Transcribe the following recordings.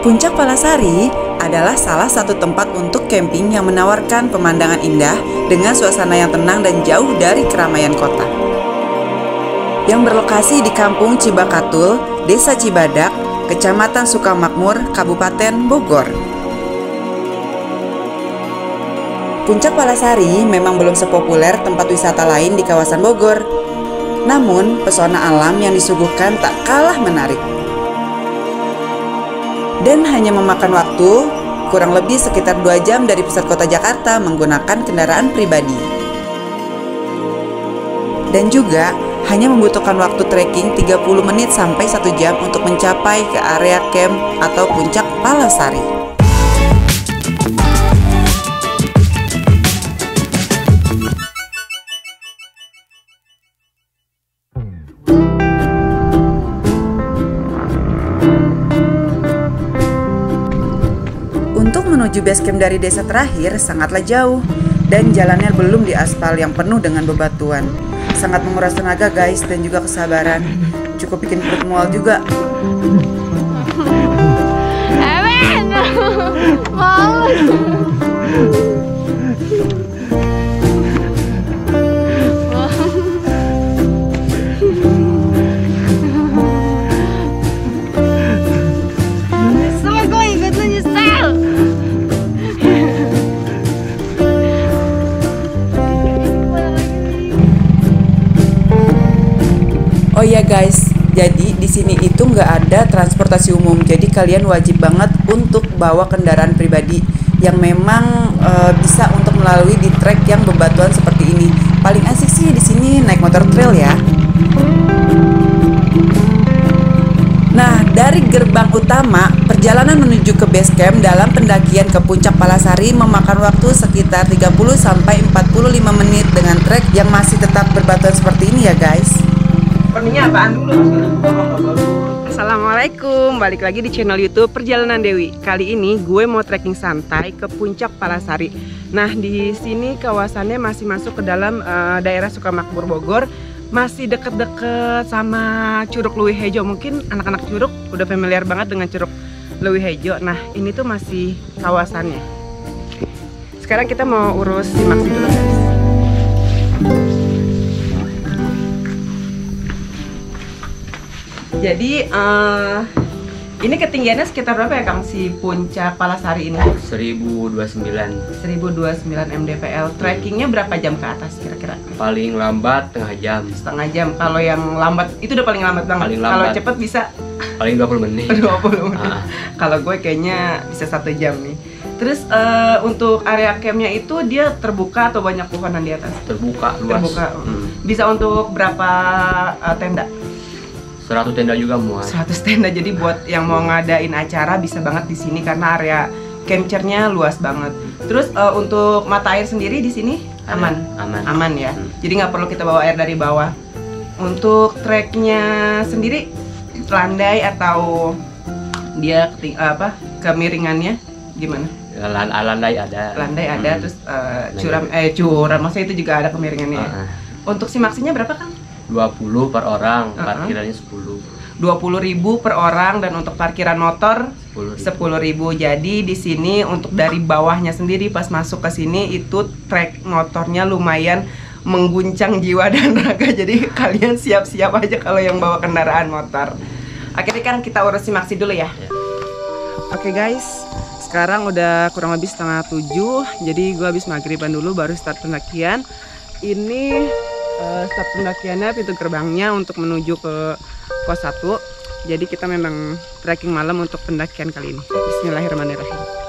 Puncak Palasari adalah salah satu tempat untuk camping yang menawarkan pemandangan indah dengan suasana yang tenang dan jauh dari keramaian kota. Yang berlokasi di Kampung Cibakatul, Desa Cibadak, Kecamatan Sukamakmur, Kabupaten Bogor. Puncak Palasari memang belum sepopuler tempat wisata lain di kawasan Bogor. Namun, pesona alam yang disuguhkan tak kalah menarik. Dan hanya memakan waktu kurang lebih sekitar 2 jam dari pusat kota Jakarta menggunakan kendaraan pribadi. Dan juga hanya membutuhkan waktu trekking 30 menit sampai 1 jam untuk mencapai ke area camp atau Puncak Palasari. Untuk menuju base camp dari desa terakhir sangatlah jauh dan jalannya belum diaspal yang penuh dengan bebatuan. Sangat menguras tenaga guys dan juga kesabaran. Cukup bikin perut mual juga. Oh iya guys, jadi di sini itu nggak ada transportasi umum, jadi kalian wajib banget untuk bawa kendaraan pribadi yang memang bisa untuk melalui di trek yang bebatuan seperti ini. Paling asik sih di sini naik motor trail ya. Nah, dari gerbang utama, perjalanan menuju ke base camp dalam pendakian ke Puncak Palasari memakan waktu sekitar 30 sampai 45 menit dengan trek yang masih tetap berbatuan seperti ini ya guys. Perninya apaan dulu? Assalamualaikum, balik lagi di channel YouTube Perjalanan Dewi. Kali ini gue mau trekking santai ke Puncak Palasari. Nah, di sini kawasannya masih masuk ke dalam daerah Sukamakmur Bogor, masih deket-deket sama Curug Leuwi Hejo. Mungkin anak-anak Curug udah familiar banget dengan Curug Leuwi Hejo. Nah, ini tuh masih kawasannya. Sekarang kita mau urus simaksi dulu guys. Jadi ini ketinggiannya sekitar berapa ya Kang si Puncak Palasari ini? 1029 mdpl. Trekkingnya berapa jam ke atas kira-kira? Paling lambat setengah jam. Kalau yang lambat itu udah paling lambat banget. Kalau cepet bisa paling 20 menit. 20 menit. Kalau gue kayaknya bisa 1 jam nih. Terus untuk area campnya itu dia terbuka atau banyak pohonan di atas? Terbuka, luas. Terbuka. Bisa untuk berapa tenda? 100 tenda juga muat. 100 tenda, jadi buat yang mau ngadain acara bisa banget di sini karena area campnya luas banget. Terus untuk mata air sendiri di sini aman ya. Jadi nggak perlu kita bawa air dari bawah. Untuk treknya sendiri landai atau dia kemiringannya gimana? Landai ada. Landai ada, terus curam maksudnya itu juga ada kemiringannya. Untuk simaksinya berapa Kang? 20 per orang, parkirannya 10. 20.000 per orang dan untuk parkiran motor 10.000. Jadi di sini untuk dari bawahnya sendiri pas masuk ke sini itu trek motornya lumayan mengguncang jiwa dan raga. Jadi kalian siap-siap aja kalau yang bawa kendaraan motor. Akhirnya kan kita urus simaksi dulu ya. Oke guys, sekarang udah kurang lebih setengah 7. Jadi gue habis maghriban dulu baru start pendakian. Ini start pendakiannya pintu gerbangnya untuk menuju ke pos 1. Jadi kita memang trekking malam untuk pendakian kali ini. Bismillahirrahmanirrahim.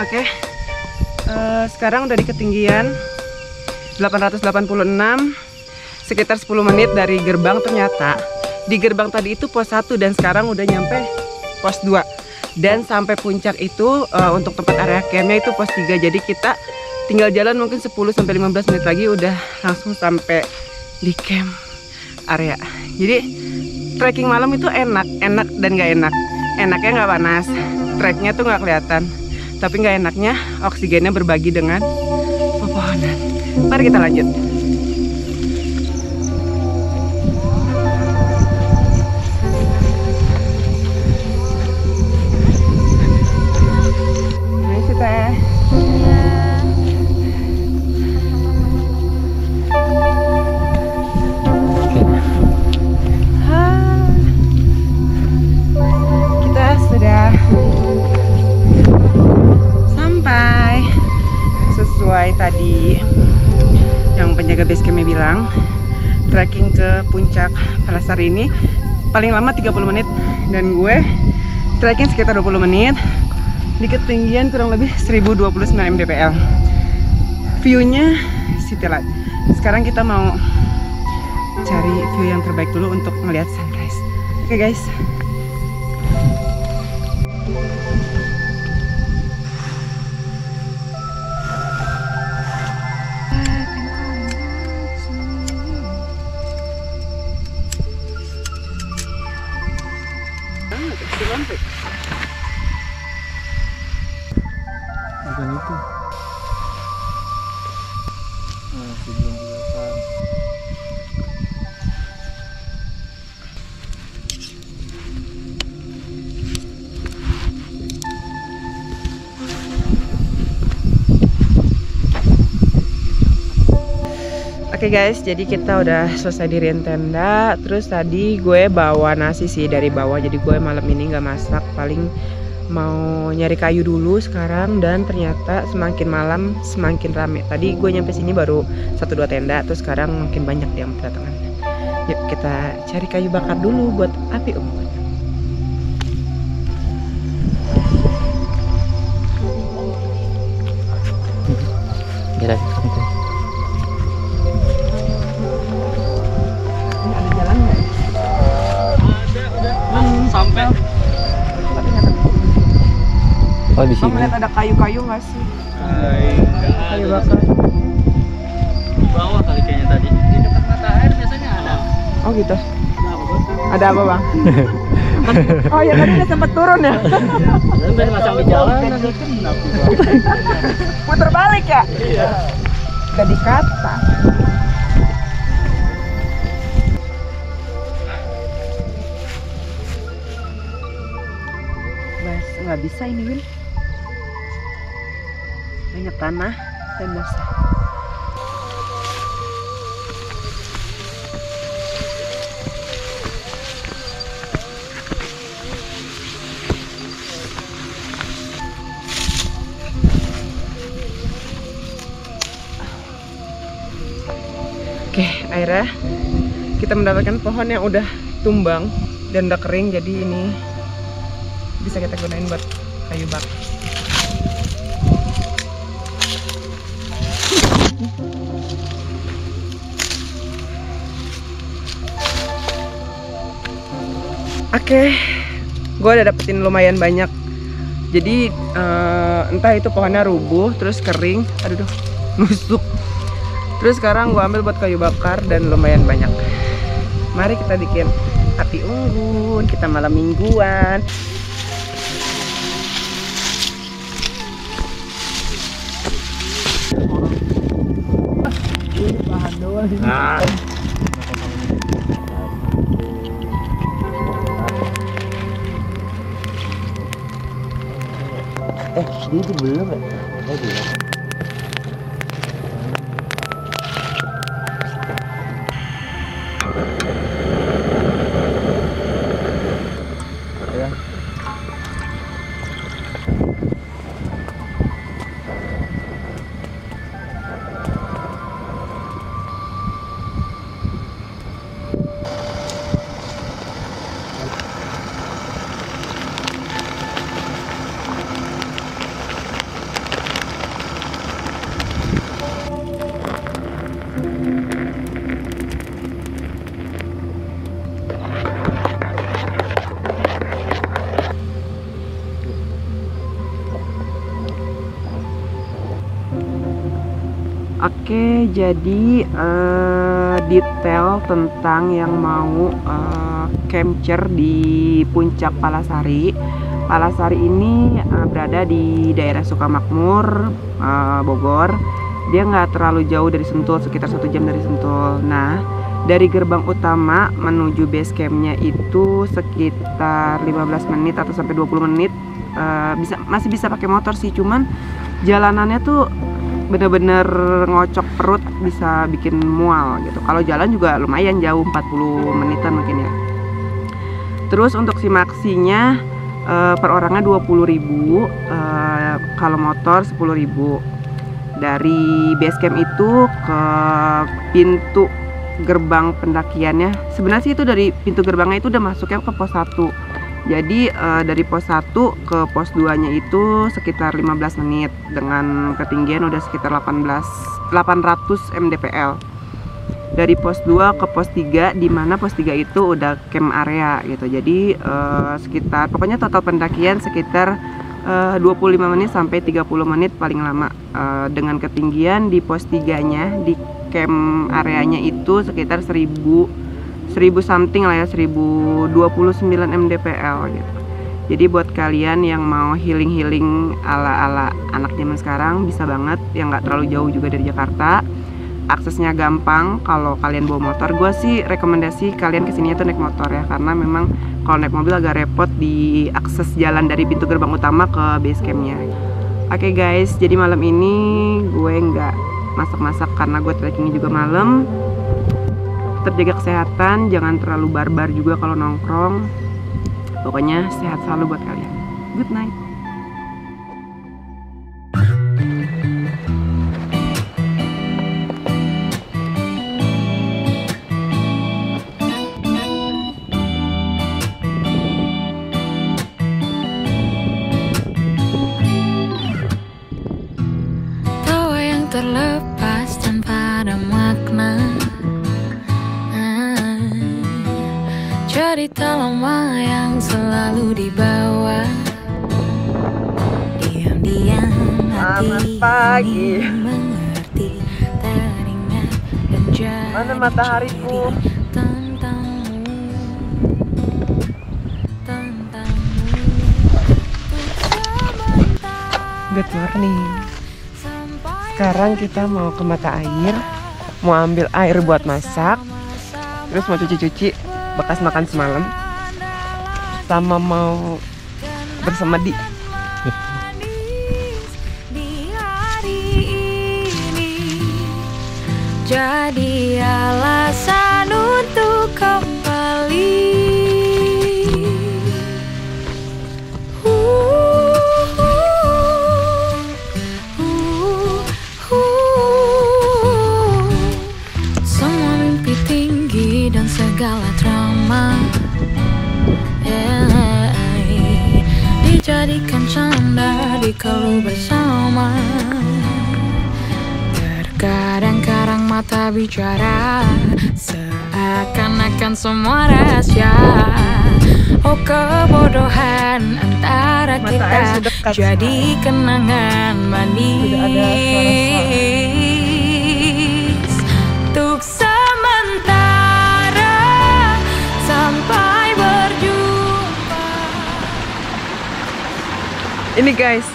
Oke, sekarang udah di ketinggian 886, sekitar 10 menit dari gerbang. Ternyata di gerbang tadi itu pos 1 dan sekarang udah nyampe pos 2. Dan sampai puncak itu untuk tempat area campnya itu pos 3. Jadi kita tinggal jalan mungkin 10-15 menit lagi udah langsung sampai di camp area. Jadi trekking malam itu enak dan gak enak. Enaknya nggak panas, treknya tuh nggak kelihatan. Tapi nggak enaknya oksigennya berbagi dengan pepohonan. Mari kita lanjut. Ini sih teh. Kita sudah sampai sesuai tadi yang penjaga base campnya bilang. Trekking ke puncak Palasar ini paling lama 30 menit dan gue trekking sekitar 20 menit di ketinggian kurang lebih 1029 mdpl. View-nya City Light. Sekarang kita mau cari view yang terbaik dulu untuk melihat sunrise. Oke guys. Bukan itu. Masih belum kelihatan. Oke guys, jadi kita udah selesai diriin tenda. Terus tadi gue bawa nasi sih dari bawah. Jadi gue malam ini nggak masak, paling mau nyari kayu dulu sekarang. Dan ternyata semakin malam semakin rame. Tadi gue nyampe sini baru 1-2 tenda, terus sekarang makin banyak yang berdatangan. Yuk kita cari kayu bakar dulu buat api unggun. Kira Ada jalan nggak? Sampai. Tapi nggak tahu. oh di Kamu sini. lihat ada kayu-kayu nggak sih? Kayu bakar. Di bawah kali kayaknya tadi. Di dekat mata air biasanya ada. Oh gitu. Ada apa, Bos? Ada apa bang? Oh ya tadi udah sempat turun ya. Dan macam di jalan nanti kena. Putar balik ya? Iya. Udah dikata. Bas, nggak bisa ini Win. Banyak tanah dan basah. Oke, akhirnya kita mendapatkan pohon yang udah tumbang dan udah kering, jadi ini bisa kita gunain buat kayu bakar. Oke, gue udah dapetin lumayan banyak. Jadi entah itu pohonnya rubuh terus kering, aduh nusuk. Terus sekarang gue ambil buat kayu bakar dan lumayan banyak. Mari kita bikin api unggun, kita malam mingguan. Nah. Dia itu belum ya? Oh belum. Oke, jadi detail tentang yang mau capture di Puncak Palasari. Palasari ini berada di daerah Sukamakmur, Bogor. Dia nggak terlalu jauh dari Sentul, sekitar 1 jam dari Sentul. Nah, dari gerbang utama menuju base campnya itu sekitar 15 menit atau sampai 20 menit. Masih bisa pakai motor sih, cuman jalanannya tuh bener-bener ngocok perut, bisa bikin mual gitu. Kalau jalan juga lumayan jauh, 40 menitan mungkin ya. Terus untuk simaksinya per orangnya 20.000, kalau motor 10.000. Dari base camp itu ke pintu gerbang pendakiannya, sebenarnya sih itu dari pintu gerbangnya itu udah masuknya ke pos 1. Jadi dari pos 1 ke pos 2 nya itu sekitar 15 menit dengan ketinggian udah sekitar 800 mdpl. Dari pos 2 ke pos 3, di mana pos 3 itu udah camp area gitu. Jadi sekitar pokoknya total pendakian sekitar 25 menit sampai 30 menit paling lama, dengan ketinggian di pos 3 nya di camp areanya itu sekitar 1000 something lah ya, 1029 mdpl gitu. Jadi buat kalian yang mau healing ala anak zaman sekarang bisa banget, yang nggak terlalu jauh juga dari Jakarta, aksesnya gampang. Kalau kalian bawa motor, gue sih rekomendasi kalian kesini tuh naik motor ya, karena memang kalau naik mobil agak repot di akses jalan dari pintu gerbang utama ke base campnya. Oke guys, jadi malam ini gue nggak masak-masak karena gue trekkingnya juga malam. Tetap jaga kesehatan, jangan terlalu barbar juga kalau nongkrong. Pokoknya sehat selalu buat kalian. Good night. Tawa yang terlepas tanpa ada makna, cerita lama yang selalu dibawa, diam-diam hati pagi. ini mengerti, teringat dan jadi Mana matahariku? tentangmu. Good morning. Sekarang kita mau ke mata air, mau ambil air buat masak, terus mau cuci-cuci bekas makan semalam, sama mau bersemedi. Di hari ini jadi alasan untuk kembali. Semua mimpi tinggi dan segala drama dijadikan canda di kalau bersama. Terkadang-kadang mata bicara seakan-akan semua rahasia. Oh kebodohan antara Mata kita air sedekat jadi kenangan manis. Sudah ada suara-suara. Untuk sementara sampai berjumpa. Ini guys,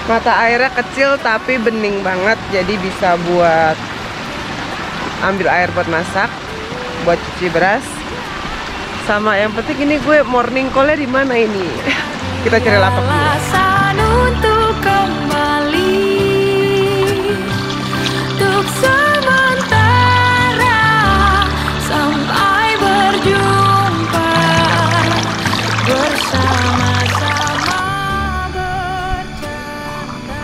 mata airnya kecil tapi bening banget, jadi bisa buat ambil air buat masak, buat cuci beras, sama yang penting ini gue morning call-nya di mana ini? Kita cari lapak dulu. Alasan untuk kembali, untuk sementara sampai berjumpa bersama-sama bercanda.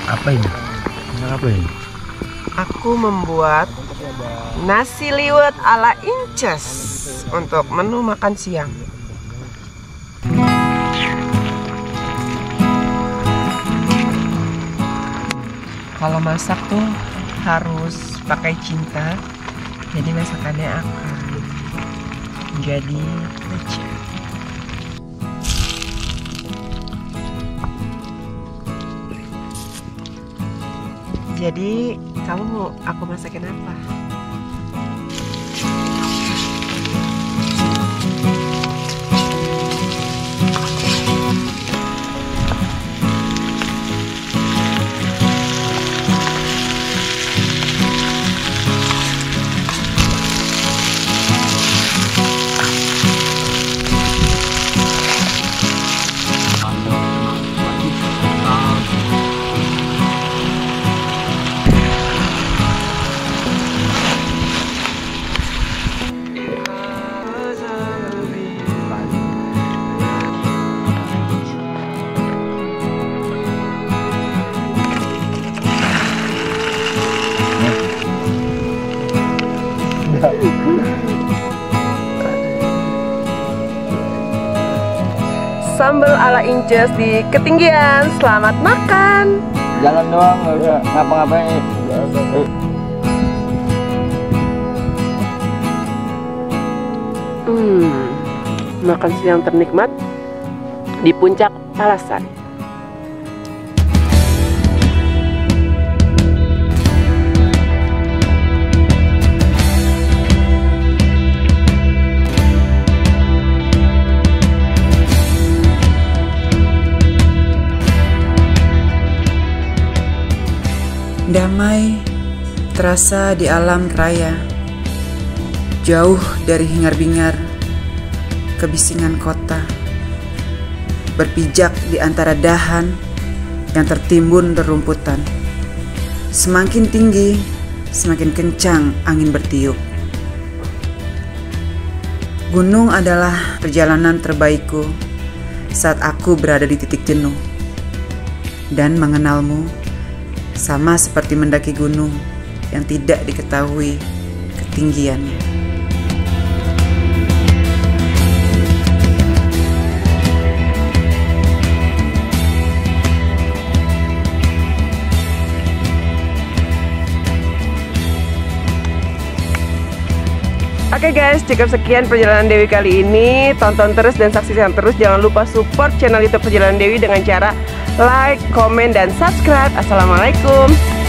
Apa ini? Apa ini? Aku membuat nasi liwet ala Inces untuk menu makan siang. Kalau masak tuh harus pakai cinta, jadi masakannya akan jadi legit. Jadi kamu mau aku masakin apa? Sambal ala Inces di ketinggian. Selamat makan. Jalan doang, nggak usah ngapa-ngapain. Makan siang ternikmat di puncak Palasan. Damai terasa di alam raya, jauh dari hingar-bingar kebisingan kota, berpijak di antara dahan yang tertimbun rerumputan. Semakin tinggi, semakin kencang angin bertiup. Gunung adalah perjalanan terbaikku saat aku berada di titik jenuh. Dan mengenalmu sama seperti mendaki gunung yang tidak diketahui ketinggiannya. Oke guys, cukup sekian perjalanan Dewi kali ini. Tonton terus dan saksikan terus. Jangan lupa support channel YouTube Perjalanan Dewi dengan cara like, komen, dan subscribe. Assalamualaikum.